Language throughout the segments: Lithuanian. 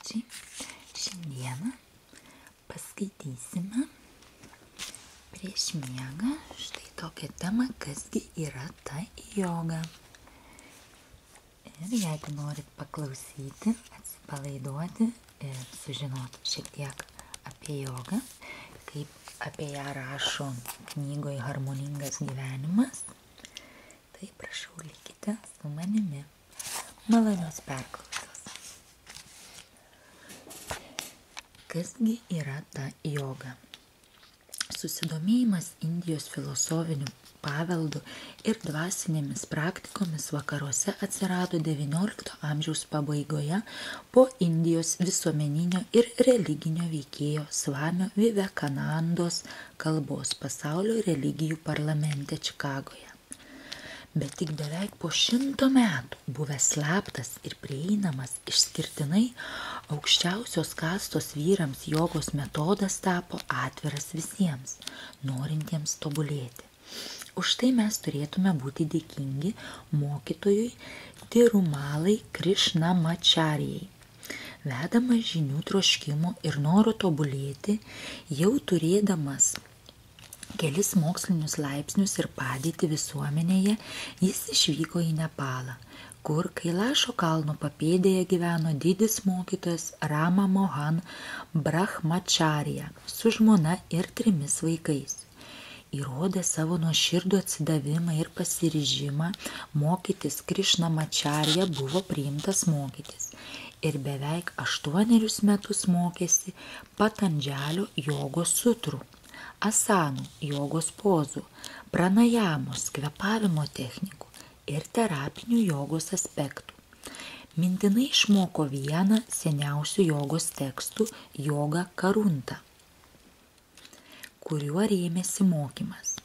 bičiuliai, šiandieną paskaitysime prieš miegą štai tokią temą, kasgi yra ta joga. Ir jeigu norit paklausyti, atsipalaiduoti ir sužinoti šiek tiek apie jogą, kaip apie ją rašo knygoje Harmoningas gyvenimas, tai prašau likite su manimi. Malonios perklausos. Kasgi yra ta joga? Susidomėjimas Indijos filosofiniu paveldu ir dvasinėmis praktikomis vakaruose atsirado XIX amžiaus pabaigoje po Indijos visuomeninio ir religinio veikėjo Svamio Vivekanandos kalbos pasaulio religijų parlamente Čikagoje. Bet tik beveik po 100 metų buvęs slaptas ir prieinamas išskirtinai aukščiausios kastos vyrams jogos metodas tapo atviras visiems, norintiems tobulėti. Už tai mes turėtume būti dėkingi mokytojui Tirumalai Krishnamacharijai. Vedamas žinių troškimo ir noro tobulėti, jau turėdamas kelis mokslinius laipsnius ir padėtį visuomenėje, jis išvyko į Nepalą, kur Kailašo kalno papėdėje gyveno didis mokytojas Rama Mohan Brahmacharya su žmona ir 3 vaikais. Įrodė savo nuoširdų atsidavimą ir pasiryžimą mokytis, Krishnamacharya buvo priimtas mokytis ir beveik 8 metus mokėsi Patandžalio jogos sutrų, asanų, jogos pozų, pranajamos, kvėpavimo technikų ir terapinių jogos aspektų. Mintinai išmoko vieną seniausių jogos tekstų Yoga Karunta, kuriuo rėmėsi mokymas.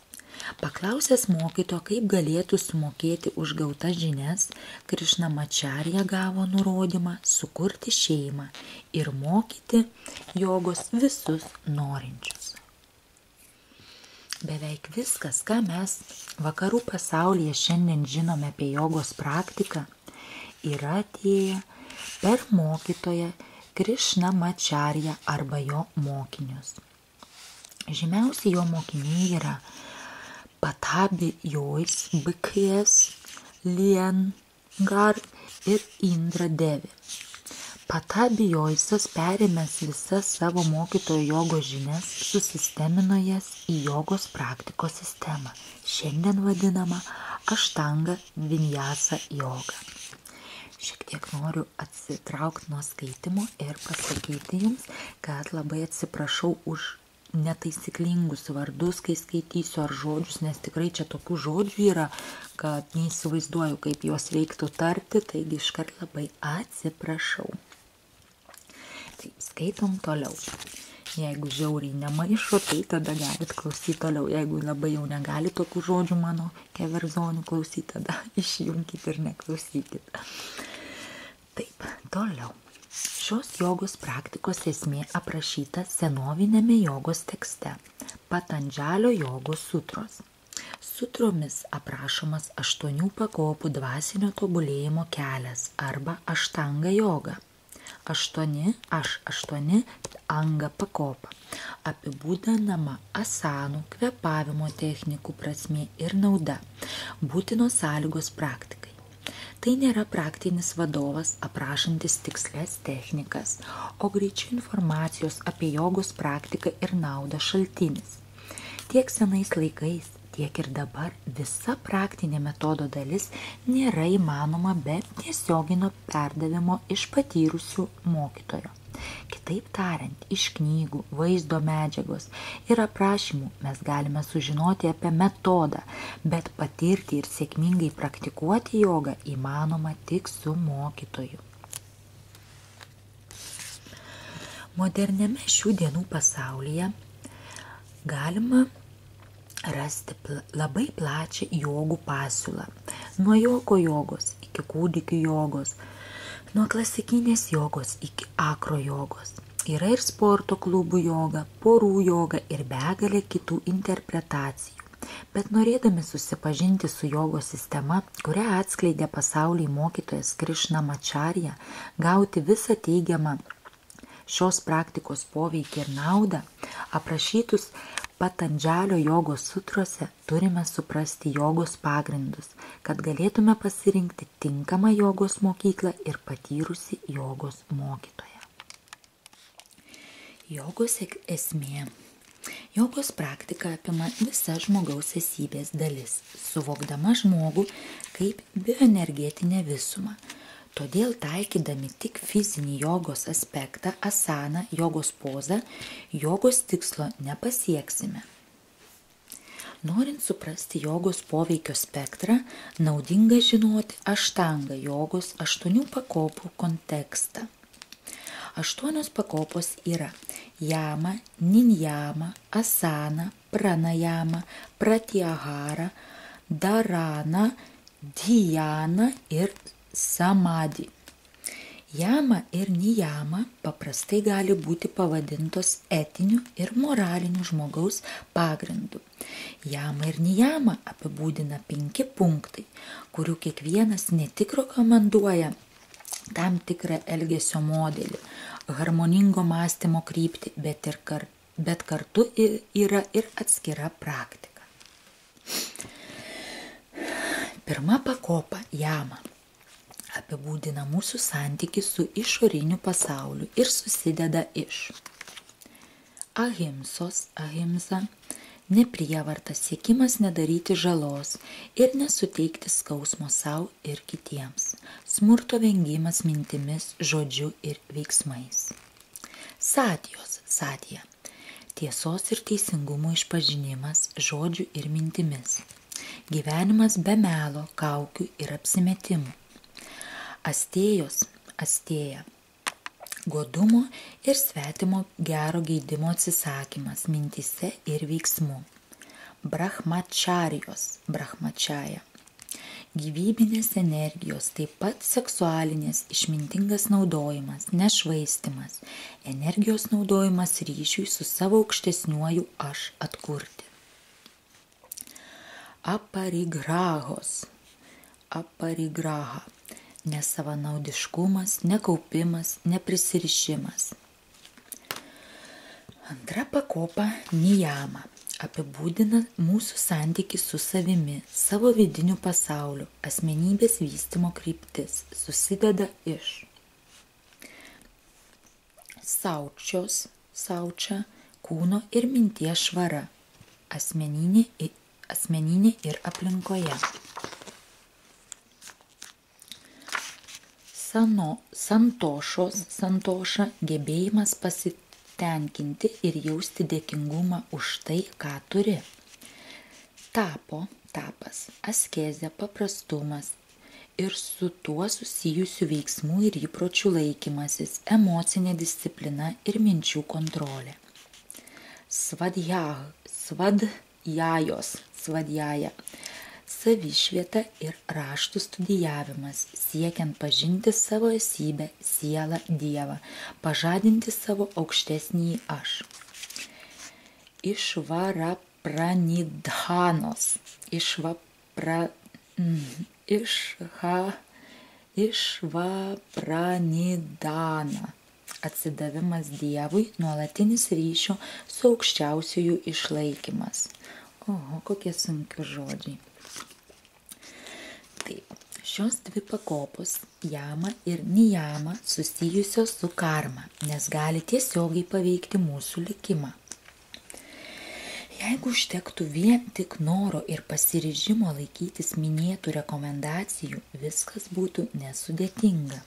Paklausęs mokytojo, kaip galėtų sumokėti už gautas žinias, Krishnamacharya gavo nurodymą sukurti šeimą ir mokyti jogos visus norinčius. Beveik viskas, ką mes vakarų pasaulyje šiandien žinome apie jogos praktiką, yra atėję per mokytoją Krishnamacharya arba jo mokinius. Žymiausi jo mokiniai yra Patabi Jois, Bikhes, Liengar ir Indra Devi. Patabi Joisas, perėmęs visas savo mokytojo jogos žinias, susistemino jas į jogos praktikos sistemą, šiandien vadinama Ashtanga Vinyasa joga. Šiek tiek noriu atsitraukti nuo skaitimo ir pasakyti jums, kad labai atsiprašau už netaisyklingus vardus, kai skaitysiu ar žodžius, nes tikrai čia tokių žodžių yra, kad neįsivaizduoju, kaip juos reiktų tarti, taigi iškart labai atsiprašau. Tai skaitom toliau. Jeigu žiauriai nemaišo, tai tada galit klausyti toliau. Jeigu labai jau negali tokių žodžių mano keverzonių klausyti, tada išjunkit ir neklausykit. Taip, toliau. Šios jogos praktikos esmė aprašyta senovinėme jogos tekste Patandžalio jogos sutros. Sutromis aprašomas 8 pakopų dvasinio tobulėjimo kelias arba aštanga joga. 8 anga pakopa. Apibūdinama asanų, kvėpavimo technikų prasmė ir nauda, būtinos sąlygos praktikai. Tai nėra praktinis vadovas aprašantis tikslės technikas, o greičiau informacijos apie jogos praktiką ir naudą šaltinis. Tiek senais laikais, tiek ir dabar visa praktinė metodo dalis nėra įmanoma be tiesioginio perdavimo iš patyrusių mokytojo. Kitaip tariant, iš knygų, vaizdo medžiagos ir aprašymų mes galime sužinoti apie metodą, bet patirti ir sėkmingai praktikuoti jogą įmanoma tik su mokytoju. Moderniame šių dienų pasaulyje galima rasti labai plačią jogų pasiūlą. Nuo joko jogos iki kūdikių jogos, nuo klasikinės jogos iki akro jogos. Yra ir sporto klubų joga, porų joga ir begalė kitų interpretacijų. Bet norėdami susipažinti su jogos sistema, kurią atskleidė pasauliai mokytojas Krishnamacharya, gauti visą teigiamą šios praktikos poveikį ir naudą, aprašytus Patandžalio jogos sutrose, turime suprasti jogos pagrindus, kad galėtume pasirinkti tinkamą jogos mokyklą ir patyrusį jogos mokytoją. Jogos esmė. Jogos praktika apima visas žmogaus esybės dalis, suvokdama žmogų kaip bioenergetinę visumą. Todėl taikydami tik fizinį jogos aspektą, asaną, jogos pozą, jogos tikslo nepasieksime. Norint suprasti jogos poveikio spektrą, naudinga žinoti aštanga jogos 8 pakopų kontekstą. 8 pakopos yra jama, ninjama, asana, pranajama, pratyahara, dharana, dhyana ir samadhi. Jama ir nijama paprastai gali būti pavadintos etiniu ir moraliniu žmogaus pagrindu. Jama ir nijama apibūdina 5 punktai, kurių kiekvienas ne tik rekomenduoja tam tikrą elgesio modelį, harmoningo mąstymo kryptį, bet kartu yra ir atskira praktika. Pirma pakopa jama apibūdina mūsų santykį su išoriniu pasauliu ir susideda iš ahimsos, ahimsa, neprievartas, siekimas nedaryti žalos ir nesuteikti skausmo savo ir kitiems, smurto vengimas mintimis, žodžiu ir veiksmais. Satijos, satija, tiesos ir teisingumo išpažinimas žodžiu ir mintimis, gyvenimas be melo, kaukių ir apsimetimų. Astėjos, astėja, godumo ir svetimo gero geidimo atsisakymas mintyse ir veiksmu. Brahmačarijos, brahmačaja, gyvybinės energijos, taip pat seksualinės išmintingas naudojimas, nešvaistimas, energijos naudojimas ryšiui su savo aukštesniuoju aš atkurti. Aparigrahos, aparigraha, nesavanaudiškumas, nekaupimas, neprisirišimas. Antra pakopa nijama apibūdina mūsų santykį su savimi, savo vidiniu pasauliu, asmenybės vystymo kryptis, susideda iš saučios, saučia, kūno ir minties švara, asmeninė ir aplinkoje. Santošos, santoša, gebėjimas pasitenkinti ir jausti dėkingumą už tai, ką turi. Tapo, tapas, askezė, paprastumas ir su tuo susijusių veiksmų ir įpročių laikymasis, emocinė disciplina ir minčių kontrolė. Svadjaja, savišvieta ir raštų studijavimas, siekiant pažinti savo esybę, sielą, Dievą, pažadinti savo aukštesnįjį aš. Išvarapranidhanos, išvapranidana, atsidavimas Dievui, nuolatinis ryšio su aukščiausiųjų išlaikymas. Oho, kokie sunki žodžiai. Taip, šios 2 pakopos, jama ir nijama, susijusios su karma, nes gali tiesiogiai paveikti mūsų likimą. Jeigu užtektų vien tik noro ir pasiryžimo laikytis minėtų rekomendacijų, viskas būtų nesudėtinga.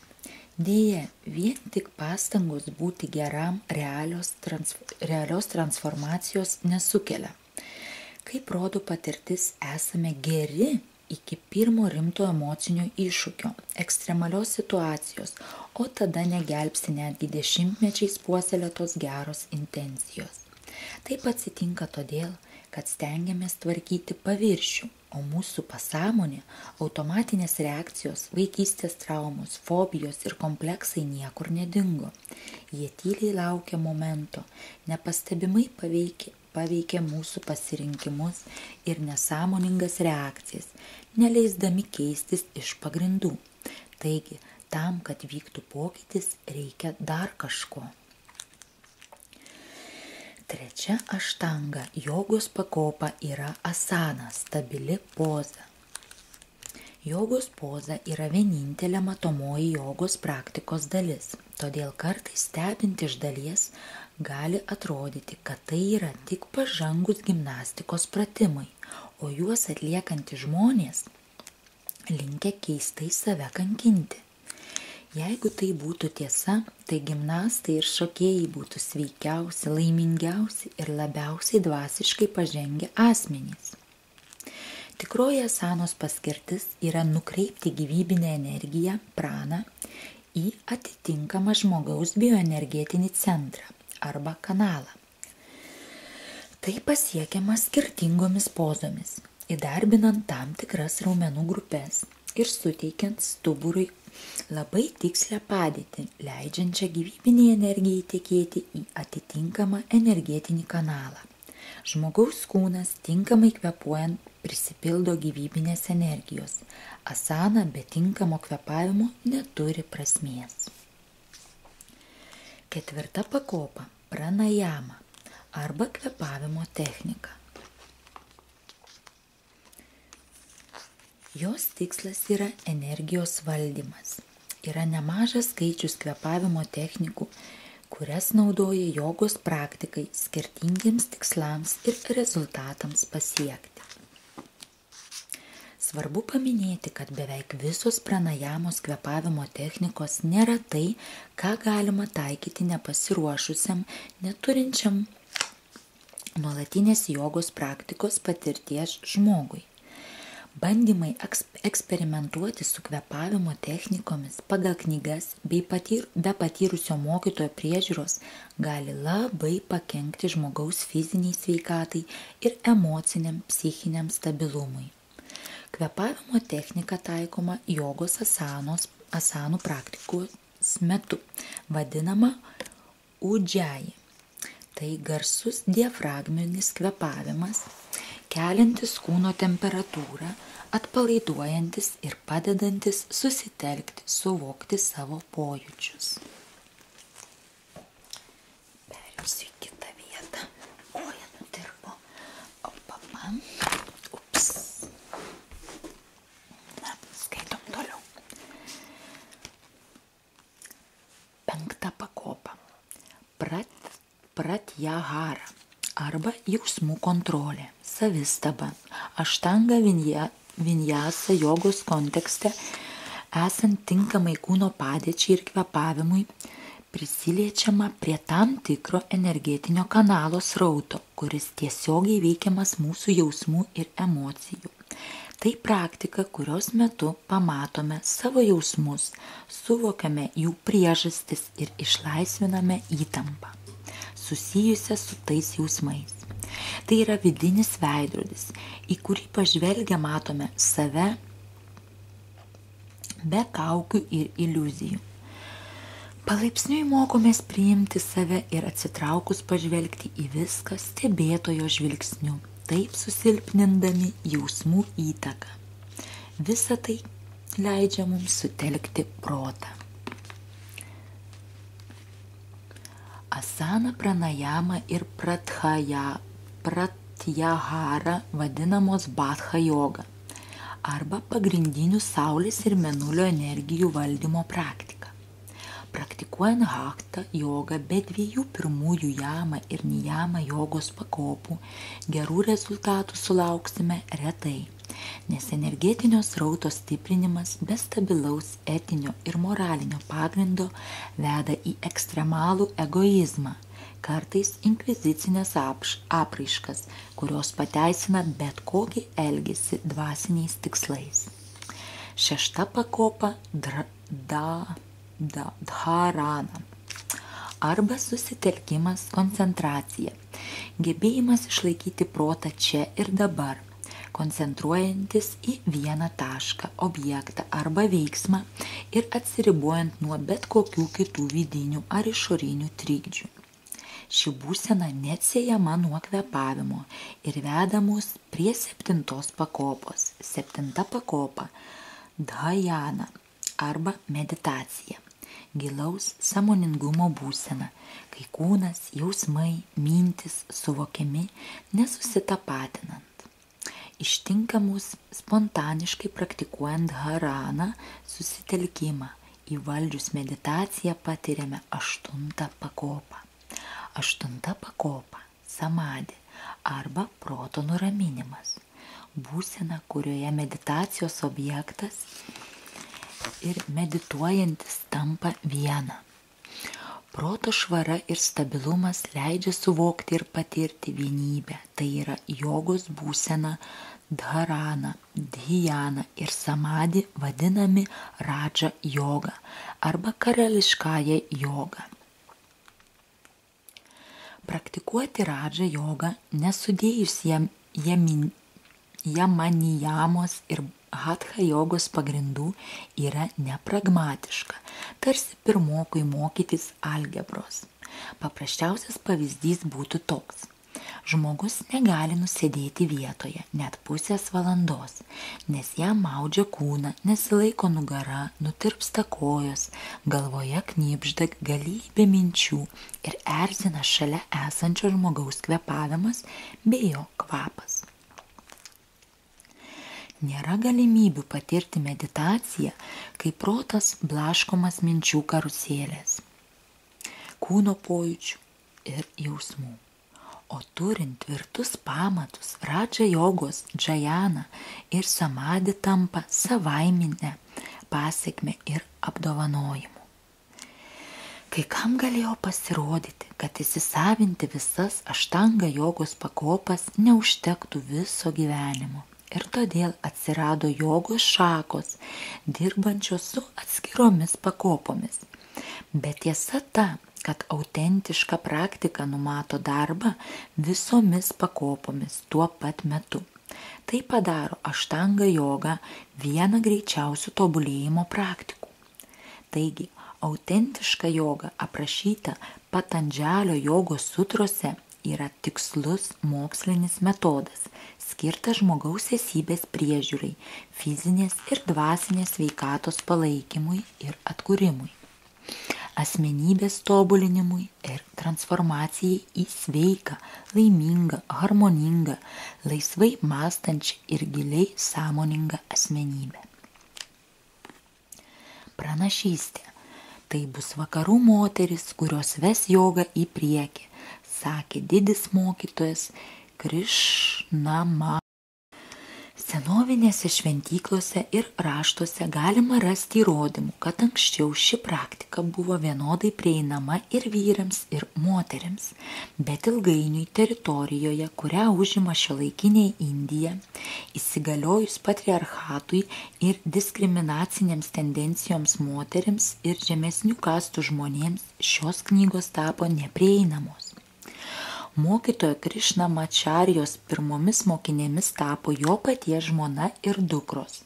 Deja, vien tik pastangos būti geram realios transformacijos nesukelia. Kaip rodo patirtis, esame geri iki pirmo rimto emocinio iššūkio, ekstremalios situacijos, o tada negelbsti netgi dešimtmečiais puoselėtos geros intencijos. Taip atsitinka todėl, kad stengiamės tvarkyti paviršių, o mūsų pasąmonė, automatinės reakcijos, vaikystės traumos, fobijos ir kompleksai niekur nedingo. Jie tyliai laukia momento, nepastebimai paveikia mūsų pasirinkimus ir nesąmoningas reakcijas, neleisdami keistis iš pagrindų. Taigi, tam, kad vyktų pokytis, reikia dar kažko. Trečia aštanga jogos pakopa yra asana, stabili poza. Jogos poza yra vienintelė matomoji jogos praktikos dalis, todėl kartais stebint iš dalies gali atrodyti, kad tai yra tik pažangus gimnastikos pratimai, o juos atliekantys žmonės linkę keistai save kankinti. Jeigu tai būtų tiesa, tai gimnastai ir šokėjai būtų sveikiausi, laimingiausi ir labiausiai dvasiškai pažengę asmenys. Tikroji asanos paskirtis yra nukreipti gyvybinę energiją, praną, į atitinkamą žmogaus bioenergetinį centrą arba kanalą. Tai pasiekiama skirtingomis pozomis, įdarbinant tam tikras raumenų grupės ir suteikiant stuburui labai tikslę padėtį, leidžiančią gyvybinį energiją tekėti į atitinkamą energetinį kanalą. Žmogaus kūnas tinkamai kvėpuojant prisipildo gyvybinės energijos. Asana be tinkamo kvėpavimo neturi prasmės. Ketvirta pakopa – pranajama arba kvėpavimo technika. Jos tikslas yra energijos valdymas. Yra nemažas skaičius kvėpavimo technikų, kurias naudoja jogos praktikai skirtingiems tikslams ir rezultatams pasiekti. Svarbu paminėti, kad beveik visos pranajamos kvėpavimo technikos nėra tai, ką galima taikyti nepasiruošusiam, neturinčiam nuolatinės jogos praktikos patirties žmogui. Bandymai eksperimentuoti su kvėpavimo technikomis pagal knygas bei be patyrusio mokytojo priežiūros gali labai pakenkti žmogaus fiziniai sveikatai ir emociniam psichiniam stabilumui. Kvėpavimo technika taikoma jogos asanų praktikos metu, vadinama udžiaji. Tai garsus diafragminis kvėpavimas, keliantis kūno temperatūrą, atpalaiduojantis ir padedantis susitelkti, suvokti savo pojūčius. Perėsiu į kitą vietą. Koja nutirpo. Ups. Na, skaitom toliau. Penkta pakopa. Pratyahara arba jausmų kontrolė, savistaba. Aštanga vinjasa jogos kontekste, esant tinkamai kūno padėčiai ir kvėpavimui, prisiliečiama prie tam tikro energetinio kanalo srauto, kuris tiesiogiai veikiamas mūsų jausmų ir emocijų. Tai praktika, kurios metu pamatome savo jausmus, suvokiame jų priežastis ir išlaisviname įtampą susijusią su tais jausmais. Tai yra vidinis veidrodis, į kurį pažvelgę matome save be kaukių ir iliuzijų. Palaipsniui mokomės priimti save ir atsitraukus pažvelgti į viską stebėtojo žvilgsniu, taip susilpnindami jausmų įtaką. Visa tai leidžia mums sutelkti protą. Asana, pranajama ir pratyahara vadinamos batha joga arba pagrindinių saulės ir mėnulio energijų valdymo praktika. Praktikuojant hatha jogą be dviejų pirmųjų jama ir niyama jogos pakopų, gerų rezultatų sulauksime retai, nes energetinio srauto stiprinimas be stabilaus etinio ir moralinio pagrindo veda į ekstremalų egoizmą, kartais inkvizicinės apraiškas, kurios pateisina bet kokį elgesį dvasiniais tikslais. Šešta pakopa dharana arba susitelkimas, koncentracija, gebėjimas išlaikyti protą čia ir dabar, koncentruojantis į vieną tašką, objektą arba veiksmą ir atsiribojant nuo bet kokių kitų vidinių ar išorinių trikdžių. Ši būsena neatsiejama nuo kvėpavimo ir veda mus prie 7 pakopos. 7 pakopa – dhyana arba meditacija. gilaus sąmoningumo būsena, kai kūnas, jausmai, mintis suvokiami nesusitapatinant. Ištinka mus spontaniškai praktikuojant dharaną, susitelkimą. Įvaldžius meditaciją patiriame 8 pakopą. 8 pakopa – samadhi arba proto nuraminimas. Būsena, kurioje meditacijos objektas ir medituojantis tampa viena. Proto švara ir stabilumas leidžia suvokti ir patirti vienybę. Tai yra jogos būsena, dharana, dhyana ir samadhi vadinami radža joga arba karališkąja joga. Praktikuoti radža jogą nesudėjus jamanijamos ir hatha jogos pagrindų yra nepragmatiška, tarsi pirmokui mokytis algebros. Paprasčiausias pavyzdys būtų toks. Žmogus negali nusėdėti vietoje net pusės valandos, nes jam maudžia kūną, nesilaiko nugara, nutirpsta kojos, galvoje knibžda galybė minčių ir erzina šalia esančio žmogaus kvėpavimas bei jo kvapas. Nėra galimybių patirti meditaciją, kai protas blaškomas minčių karuselės, kūno pojūčių ir jausmų. O turint tvirtus pamatus, radža jogos, džajana ir samadhi tampa savaiminė pasekmė ir apdovanojimu. Kai kam galėjo pasirodyti, kad įsisavinti visas aštanga jogos pakopas neužtektų viso gyvenimo. Ir todėl atsirado jogos šakos, dirbančios su atskiromis pakopomis. Bet tiesa ta, kad autentiška praktika numato darbą visomis pakopomis tuo pat metu. Tai padaro aštanga jogą vieną greičiausių tobulėjimo praktikų. Taigi, autentiška joga aprašyta Patandžalio jogos sutrose yra tikslus mokslinis metodas, skirtas žmogaus esybės priežiūrai, fizinės ir dvasinės sveikatos palaikymui ir atkūrimui, asmenybės tobulinimui ir transformacijai į sveiką, laimingą, harmoningą, laisvai mąstančią ir giliai sąmoningą asmenybę. Pranašystė. Tai bus vakarų moteris, kurios ves jogą į priekį, sakė didis mokytojas Krišnama. Senovinėse šventyklose ir raštuose galima rasti įrodymų, kad anksčiau ši praktika buvo vienodai prieinama ir vyrams, ir moterims, bet ilgainiui teritorijoje, kurią užima šiuolaikinė Indija, įsigaliojus patriarchatui ir diskriminacinėms tendencijoms moterims ir žemesnių kastų žmonėms, šios knygos tapo neprieinamos. Mokytojo Krišnamačarijos pirmomis mokinėmis tapo jo paties žmona ir dukros,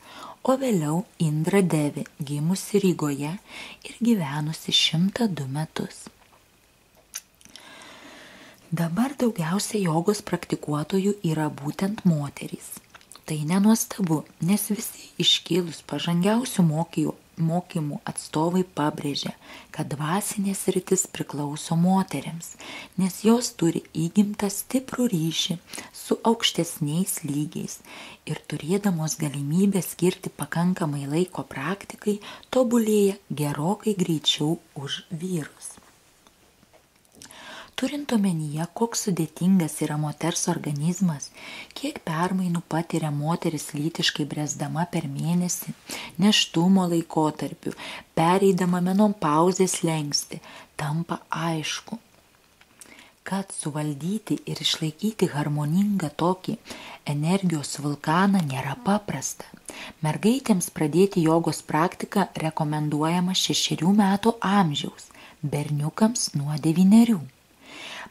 o vėliau Indra Devi, gimusi Rygoje ir gyvenusi 102 metus. Dabar daugiausia jogos praktikuotojų yra būtent moterys. Tai nenuostabu, nes visi iškilus pažangiausių mokymų atstovai pabrėžia, kad dvasinė sritis priklauso moteriams, nes jos turi įgimtą stiprų ryšį su aukštesniais lygiais ir turėdamos galimybę skirti pakankamai laiko praktikai, tobulėja gerokai greičiau už vyrus. Turint omenyje, koks sudėtingas yra moters organizmas, kiek permainų patiria moteris lytiškai bręsdama per mėnesį, nėštumo laikotarpiu, pereidama menopauzės slenkstį, tampa aišku, kad suvaldyti ir išlaikyti harmoningą tokį energijos vulkaną nėra paprasta. Mergaitėms pradėti jogos praktiką rekomenduojama 6 metų amžiaus, berniukams nuo 9.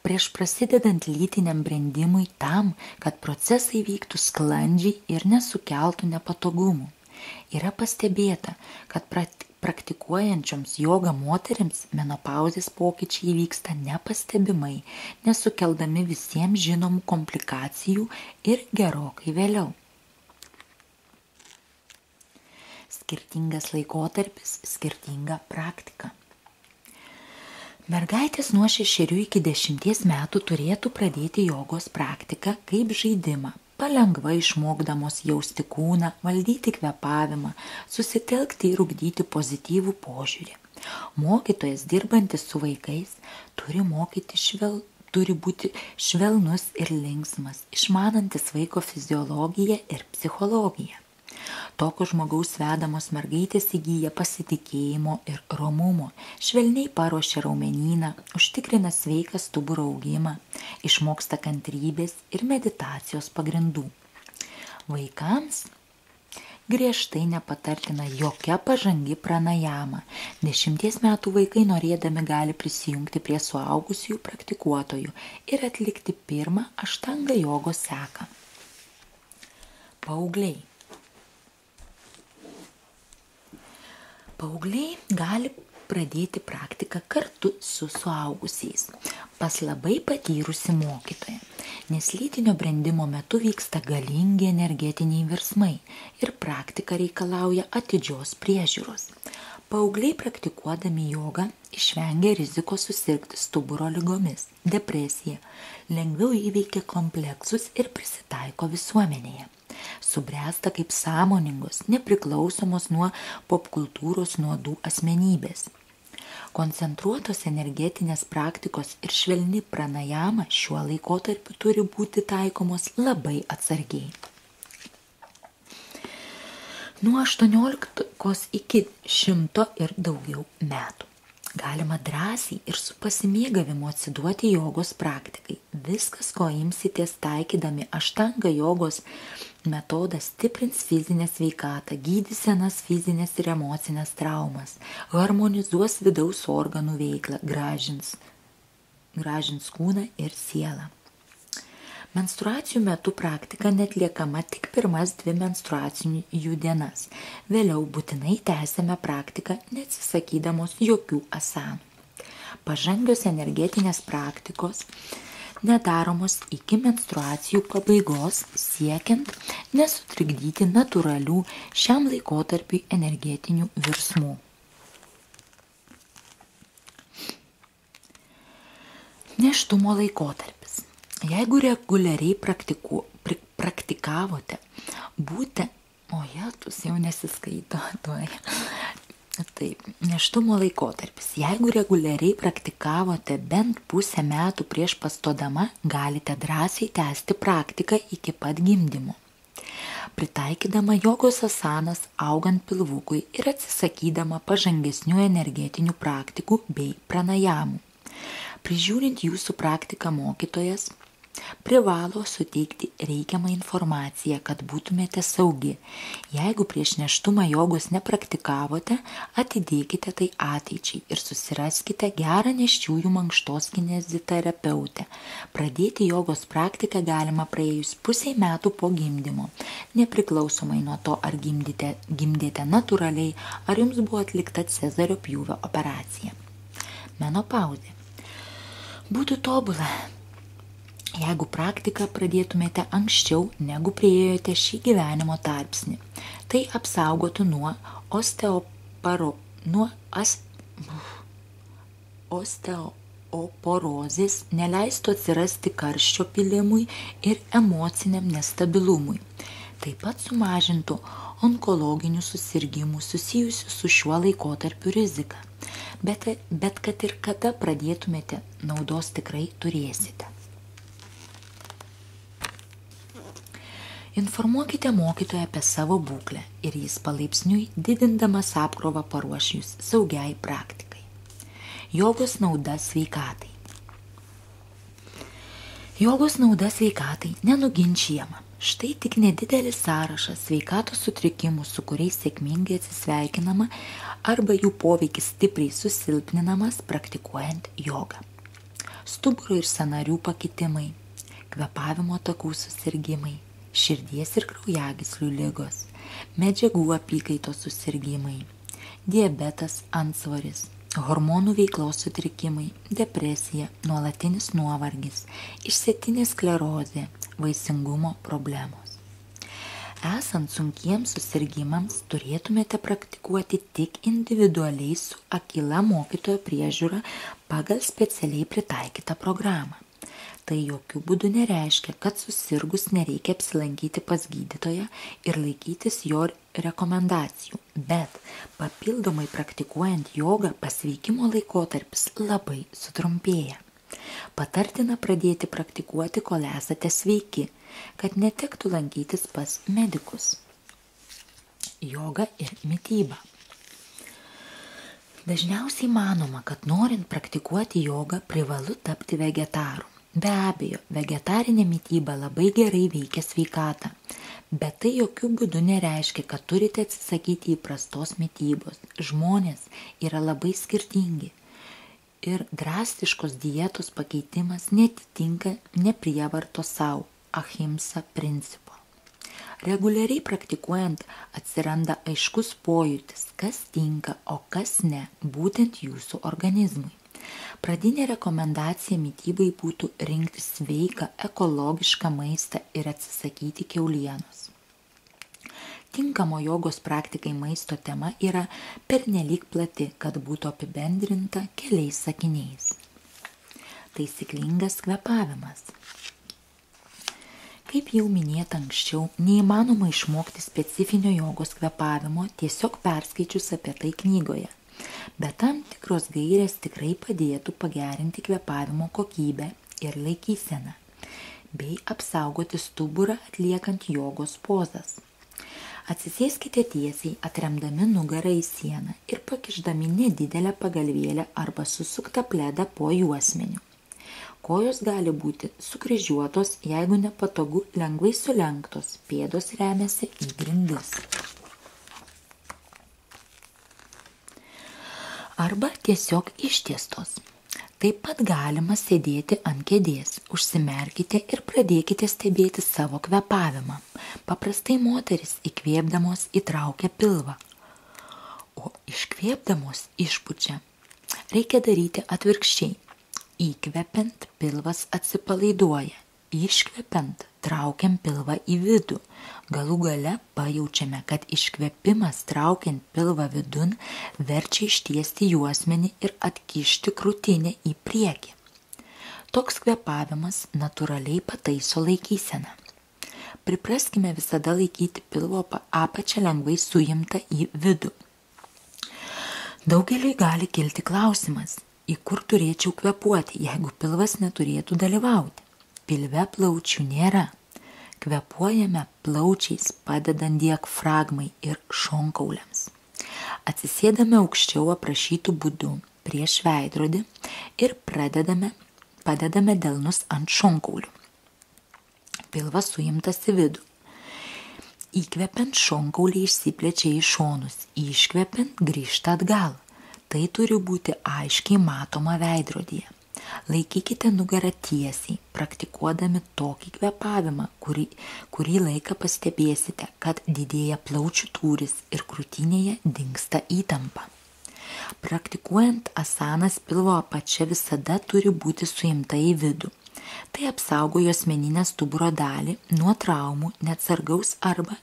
Prieš prasidedant lytiniam brendimui tam, kad procesai vyktų sklandžiai ir nesukeltų nepatogumų. Yra pastebėta, kad praktikuojančioms jogą moterims menopauzės pokyčiai vyksta nepastebimai, nesukeldami visiems žinomų komplikacijų ir gerokai vėliau. Skirtingas laikotarpis, skirtinga praktika. Mergaitės nuo 6 iki 10 metų turėtų pradėti jogos praktiką kaip žaidimą, palengva išmokdamos jausti kūną, valdyti kvėpavimą, susitelkti ir ugdyti pozityvų požiūrį. Mokytojas, dirbantis su vaikais, turi būti švelnus ir linksmas, išmanantis vaiko fiziologiją ir psichologiją. Tokio žmogaus vedamos mergaitės įgyja pasitikėjimo ir romumo, švelniai paruošia raumenyną, užtikrina sveiką stuburo augimą, išmoksta kantrybės ir meditacijos pagrindų. Vaikams griežtai nepatartina jokia pažangi pranajama. 10 metų vaikai norėdami gali prisijungti prie suaugusiųjų praktikuotojų ir atlikti pirmą aštanga jogos seką. Paaugliai. Paaugliai gali pradėti praktiką kartu su suaugusiais, pas labai patyrusi mokytoja, nes lytinio brendimo metu vyksta galingi energetiniai virsmai ir praktika reikalauja atidžios priežiūros. Paaugliai praktikuodami jogą išvengia rizikos susirgti stuburo ligomis, depresija, lengviau įveikia kompleksus ir prisitaiko visuomenėje. Subręsta kaip sąmoningos, nepriklausomos nuo popkultūros nuodų asmenybės. Koncentruotos energetinės praktikos ir švelni pranajama šiuo laikotarpiu turi būti taikomos labai atsargiai. Nuo 18 iki 100 ir daugiau metų. Galima drąsiai ir su pasimėgavimu atsiduoti jogos praktikai. Viskas, ko imsitės taikydami aštanga jogos metodą, stiprins fizinę sveikatą, gydys senas fizinės ir emocinės traumas, harmonizuos vidaus organų veiklą, gražins kūną ir sielą. Menstruacijų metu praktika netliekama tik pirmas 2 menstruacinių dienas. Vėliau būtinai tęsiame praktiką, neatsisakydamos jokių asanų. Pažangios energetinės praktikos nedaromos iki menstruacijų pabaigos, siekiant nesutrikdyti natūralių šiam laikotarpiui energetinių virsmų. Nėštumo laikotarpis. Jeigu reguliariai praktikavote, nėštumo laikotarpis. Jeigu reguliariai praktikavote bent pusę metų prieš pastodama, galite drąsiai tęsti praktiką iki pat gimdymo. Pritaikydama jogos asanas augant pilvukui ir atsisakydama pažangesnių energetinių praktikų bei pranajamų. Prižiūrint jūsų praktiką mokytojas privalo suteikti reikiamą informaciją, kad būtumėte saugi. Jeigu prieš nėštumą jogos nepraktikavote, atidėkite tai ateičiai ir susiraskite gerą nėščiųjų mankštos kineziterapeutę. Pradėti jogos praktiką galima praėjus pusei metų po gimdymo, nepriklausomai nuo to, ar gimdėte natūraliai, ar jums buvo atlikta cezario pjūvio operacija. Menopauzė. Būtų tobula, jeigu praktiką pradėtumėte anksčiau, negu priėjote šį gyvenimo tarpsnį. Tai apsaugotų nuo osteoporozės, neleistų atsirasti karščio pylimui ir emociniam nestabilumui. Taip pat sumažintų onkologinių susirgimų susijusių su šiuo laikotarpiu riziką. Bet kad ir kada pradėtumėte, naudos tikrai turėsite. Informuokite mokytoją apie savo būklę ir jis palaipsniui didindamas apkrovą paruoš jūs saugiai praktikai. Jogos nauda sveikatai. Jogos nauda sveikatai nenuginčijama. Štai tik nedidelis sąrašas sveikatos sutrikimų, su kuriais sėkmingai atsisveikinama arba jų poveikis stipriai susilpninamas praktikuojant jogą. Stuburo ir sąnarių pakitimai, kvėpavimo takų susirgimai, širdies ir kraujagyslių ligos, medžiagų apykaitos susirgimai, diabetas, antsvoris, hormonų veiklos sutrikimai, depresija, nuolatinis nuovargis, išsėtinė sklerozė, vaisingumo problemos. Esant sunkiems susirgimams turėtumėte praktikuoti tik individualiai su akyla mokytojo priežiūra pagal specialiai pritaikytą programą. Tai jokių būdų nereiškia, kad susirgus nereikia apsilankyti pas gydytoją ir laikytis jo rekomendacijų, bet papildomai praktikuojant jogą pasveikimo laikotarpis labai sutrumpėja. Patartina pradėti praktikuoti, kol esate sveiki, kad netektų lankytis pas medikus. Joga ir mityba. Dažniausiai manoma, kad norint praktikuoti jogą privalu tapti vegetaru. Be abejo, vegetarinė mityba labai gerai veikia sveikatą, bet tai jokių būdų nereiškia, kad turite atsisakyti įprastos mitybos. Žmonės yra labai skirtingi ir drastiškos dietos pakeitimas netitinka neprievarto sau ahimsa principo. Reguliariai praktikuojant atsiranda aiškus pojūtis, kas tinka, o kas ne, būtent jūsų organizmui. Pradinė rekomendacija mitybai būtų rinkti sveiką, ekologišką maistą ir atsisakyti kiaulienos. Tinkamo jogos praktikai maisto tema yra pernelyg plati, kad būtų apibendrinta keliais sakiniais. Taisyklingas kvėpavimas. Kaip jau minėta anksčiau, neįmanoma išmokti specifinio jogos kvėpavimo tiesiog perskaičius apie tai knygoje, bet tam tikros gairės tikrai padėtų pagerinti kvėpavimo kokybę ir laikyseną, bei apsaugoti stuburą atliekant jogos pozas. Atsisėskite tiesiai, atremdami nugarą į sieną ir pakišdami nedidelę pagalvėlę arba susuktą pledą po juosmeniu. Kojos gali būti sukryžiuotos, jeigu nepatogu, lengvai sulenktos, pėdos remiasi į grindis. Arba tiesiog ištiestos. Taip pat galima sėdėti ant kėdės, užsimerkite ir pradėkite stebėti savo kvėpavimą. Paprastai moterys įkvėpdamos įtraukia pilvą, o iškvėpdamos išpučia. Reikia daryti atvirkščiai. Įkvepiant pilvas atsipalaiduoja, iškvepiant traukiam pilvą į vidų. Galų gale pajaučiame, kad iškvepimas traukiant pilvą vidun verčia ištiesti juosmenį ir atkišti krūtinę į priekį. Toks kvėpavimas natūraliai pataiso laikyseną. Pripraskime visada laikyti pilvo apačią lengvai suimtą į vidų. Daugeliui gali kilti klausimas, į kur turėčiau kvėpuoti, jeigu pilvas neturėtų dalyvauti. Pilve plaučių nėra. Kvėpuojame plaučiais, padedant diafragmai ir šonkauliams. Atsisėdame aukščiau aprašytų būdų prieš veidrodį ir padedame delnus ant šonkaulių. Pilvas suimtas į vidų. Įkvepiant šonkauliai išsiplečia į šonus, iškvepiant grįžta atgal. Tai turi būti aiškiai matoma veidrodyje. Laikykite nugarą tiesiai, praktikuodami tokį kvėpavimą, kurį laiką pastebėsite, kad didėja plaučių tūris ir krūtinėje dingsta įtampa. Praktikuojant asanas pilvo apačia visada turi būti suimta į vidų. Tai apsaugo juosmeninę stuburo dalį nuo traumų, neatsargaus arba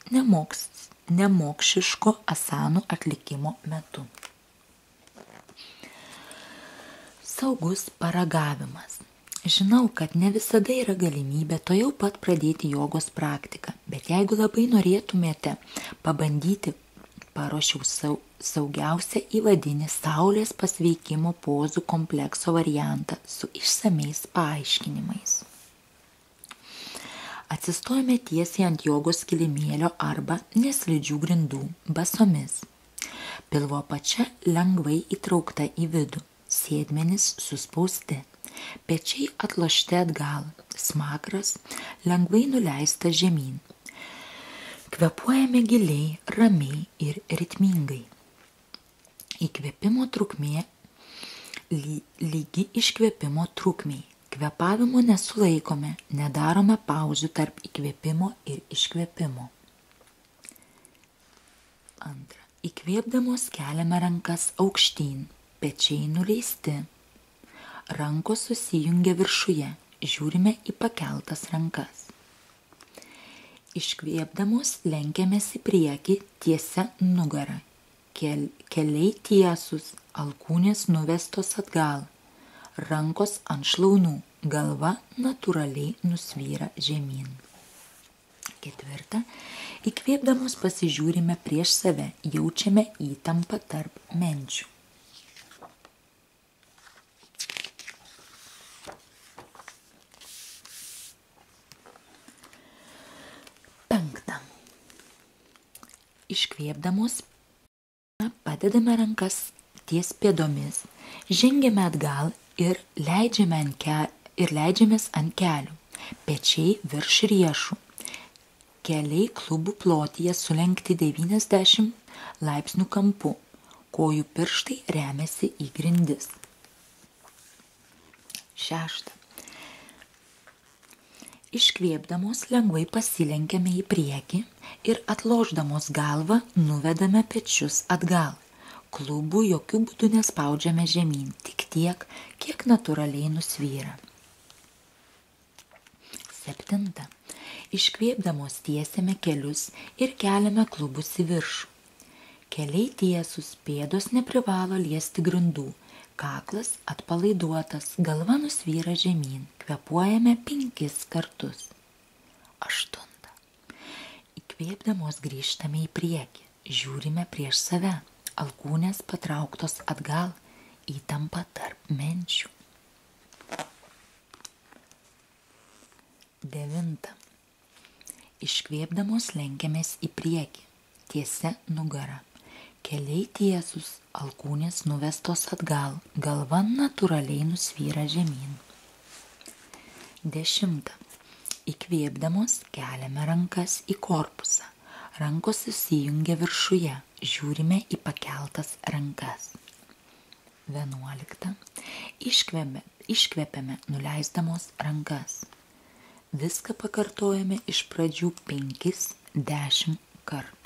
nemokšiško asanų atlikimo metu. Saugus paragavimas. Žinau, kad ne visada yra galimybė tojau pat pradėti jogos praktiką, bet jeigu labai norėtumėte pabandyti, paruošiau saugiausią įvadinį saulės pasveikimo pozų komplekso variantą su išsamiais paaiškinimais. Atsistojame tiesiai ant jogos kilimėlio arba neslidžių grindų basomis. Pilvo apačia lengvai įtraukta į vidų. Sėdmenys suspausti, pečiai atlošti atgal, smakras lengvai nuleistas žemyn. Kvėpuojame giliai, ramiai ir ritmingai. Įkvėpimo trukmė lygi iškvėpimo trukmei. Kvėpavimo nesulaikome, nedarome pauzių tarp įkvėpimo ir iškvėpimo. Antra. Įkvėpdamos keliame rankas aukštyn. Pečiai nuleisti, rankos susijungia viršuje, žiūrime į pakeltas rankas. Iškvėpdamos lenkiamės į priekį tiesia nugara. Keliai tiesūs, alkūnės nuvestos atgal. Rankos ant šlaunų, galva natūraliai nusvyra žemyn. 4. Įkvėpdamos pasižiūrime prieš save, jaučiame įtampą tarp menčių. 5. Iškvėpdamos padedame rankas ties pėdomis, žengiame atgal ir leidžiamės ant kelių, pečiai virš riešų. Keliai klubų plotyje sulenkti 90 laipsnių kampu, kojų pirštai remiasi į grindis. 6. Iškvėpdamos lengvai pasilenkiame į priekį ir atlošdamos galvą nuvedame pečius atgal. Klubų jokių būdų nespaudžiame žemyn, tik tiek, kiek natūraliai nusvyra. 7. Iškvėpdamos tiesiame kelius ir keliame klubus į viršų. Keliai tiesūs, pėdos neprivalo liesti grindų, kaklas atpalaiduotas, galva nusvyra žemyn, kvėpuojame 5 kartus. 8. Įkvėpdamos grįžtame į priekį, žiūrime prieš save, alkūnės patrauktos atgal, įtampa tarp menčių. 9. Iškvėpdamos lenkiamės į priekį, tiesia nugara. Keliai tiesūs, alkūnės nuvestos atgal, galva natūraliai nusvyra žemyn. 10. Įkvėpdamos keliame rankas į korpusą, rankos susijungia viršuje, žiūrime į pakeltas rankas. 11. Iškvepiame nuleisdamos rankas. Viską pakartojame iš pradžių 5-10 kartų.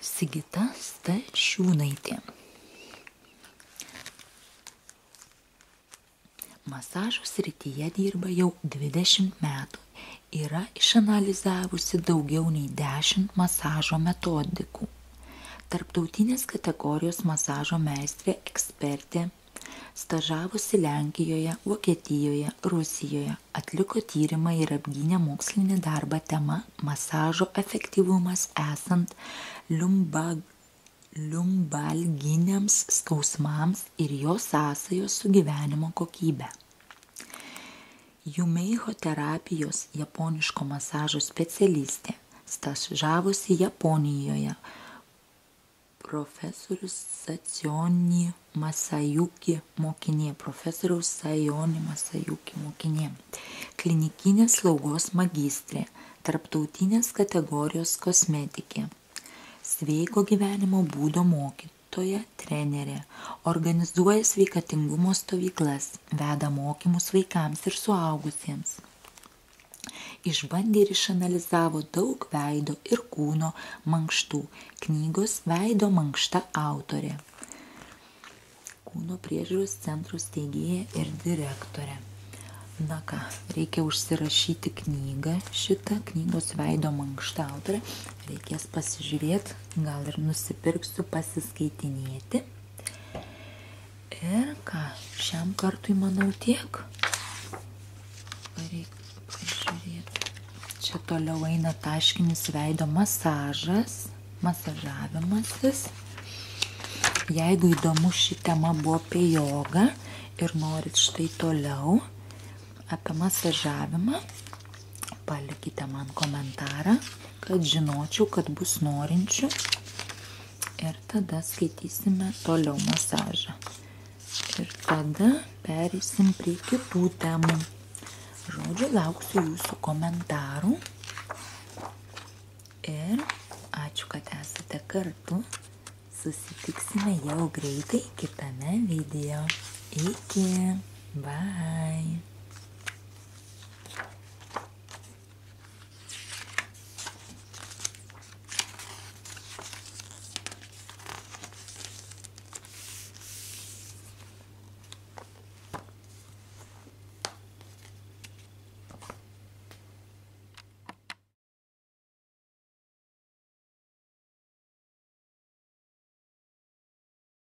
Sigita Stašiūnaitė. Masažo srityje dirba jau 20 metų. Yra išanalizavusi daugiau nei 10 masažo metodikų. Tarptautinės kategorijos masažo meistrė ekspertė, stažavosi Lenkijoje, Vokietijoje, Rusijoje, atliko tyrimą ir apgynė mokslinį darbą tema masažo efektyvumas esant lumbalginiams skausmams ir jo sąsajos su gyvenimo kokybe. Jumeiho terapijos japoniško masažo specialistė, stažavosi Japonijoje, profesorius Sayoni Masayuki mokinė, klinikinės slaugos magistrė, tarptautinės kategorijos kosmetikė, sveiko gyvenimo būdo mokytoja, trenerė, organizuoja sveikatingumo stovyklas, veda mokymus vaikams ir suaugusiems. Išbandė ir išanalizavo daug veido ir kūno mankštų, knygos Veido mankšta autorė, kūno priežiūros centro steigėja ir direktorė. Na ką, reikia užsirašyti knygą, šitą knygos Veido mankšta autorė, reikės pasižiūrėti, gal ir nusipirksiu pasiskaitinėti. Ir ką, šiam kartui manau tiek. Reikia pažiūrėti. Čia toliau eina taškinis veido masažavimasis. Jeigu įdomu ši tema buvo apie jogą ir norit štai toliau apie masažavimą, palikite man komentarą, kad žinočiau, kad bus norinčių ir tada skaitysime toliau masažą. Ir tada pereisim prie kitų temų. Žodžiu, lauksiu jūsų komentarų ir ačiū, kad esate kartu. Susitiksime jau greitai kitame video. Iki. Bye.